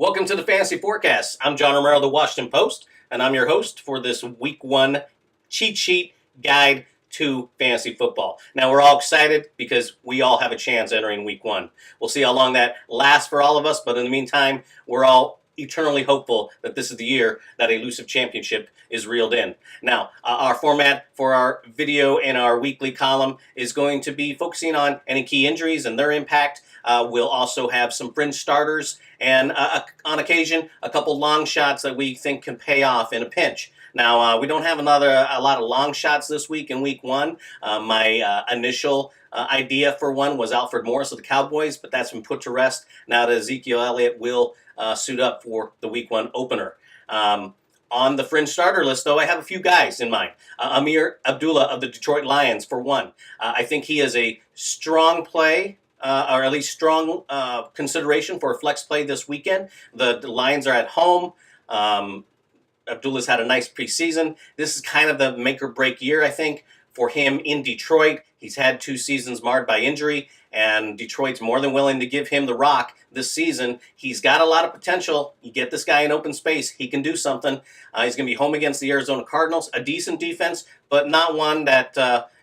Welcome to the Fantasy Forecast. I'm John Romero of the Washington Post, and I'm your host for this Week 1 cheat sheet guide to fantasy football. Now, we're all excited because we all have a chance entering Week 1. We'll see how long that lasts for all of us, but in the meantime, we're all eternally hopeful that this is the year that a elusive championship is reeled in. Now, our format for our video and our weekly column is going to be focusing on any key injuries and their impact. We'll also have some fringe starters and, on occasion, a couple long shots that we think can pay off in a pinch. Now, we don't have a lot of long shots this week in Week 1. My initial idea for one was Alfred Morris of the Cowboys, but that's been put to rest now that Ezekiel Elliott will suit up for the Week 1 opener. On the fringe starter list, though, I have a few guys in mind. Amir Abdullah of the Detroit Lions, for one. I think he is a strong play, or at least strong consideration for a flex play this weekend. The Lions are at home. Abdullah's had a nice preseason. This is kind of the make-or-break year, I think, for him in Detroit. He's had 2 seasons marred by injury, and Detroit's more than willing to give him the rock this season. He's got a lot of potential. You get this guy in open space, he can do something. He's going to be home against the Arizona Cardinals, a decent defense, but not one that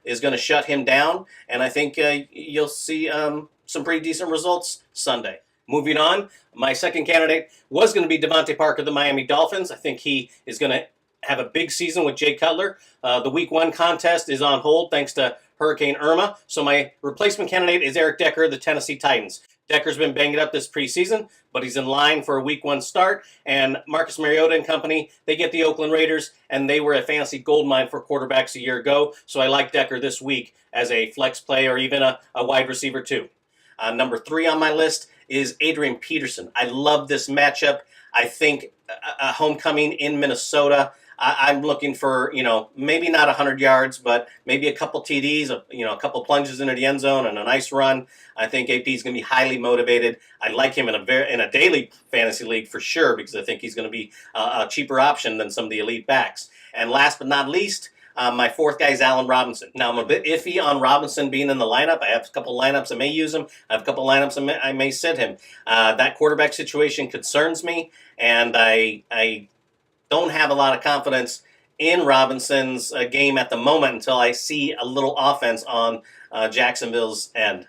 is going to shut him down. And I think you'll see some pretty decent results Sunday. Moving on, my second candidate was going to be Devontae Parker of the Miami Dolphins. I think he is going to have a big season with Jay Cutler. The Week 1 contest is on hold thanks to Hurricane Irma. So my replacement candidate is Eric Decker of the Tennessee Titans. Decker's been banged up this preseason, but he's in line for a Week 1 start. And Marcus Mariota and company, they get the Oakland Raiders, and they were a fantasy goldmine for quarterbacks a year ago. So I like Decker this week as a flex play or even a wide receiver too. Number 3 on my list is Adrian Peterson. I love this matchup. I think a homecoming in Minnesota. I'm looking for, maybe not 100 yards, but maybe a couple TDs, a couple plunges into the end zone and a nice run. I think AP is going to be highly motivated. I like him in a daily fantasy league for sure because I think he's going to be a cheaper option than some of the elite backs. And last but not least, my 4th guy is Allen Robinson. Now, I'm a bit iffy on Robinson being in the lineup. I have a couple lineups I may use him. I have a couple lineups I may sit him. That quarterback situation concerns me, and I don't have a lot of confidence in Robinson's game at the moment until I see a little offense on Jacksonville's end.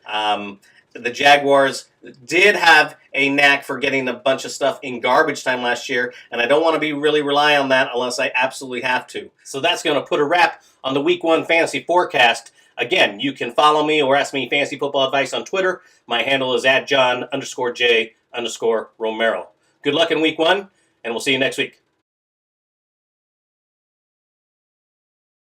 The Jaguars did have a knack for getting a bunch of stuff in garbage time last year, and I don't want to be really rely on that unless I absolutely have to. So that's going to put a wrap on the Week 1 fantasy forecast. Again, you can follow me or ask me fantasy football advice on Twitter. My handle is @John_J_Romero. Good luck in Week 1, and we'll see you next week.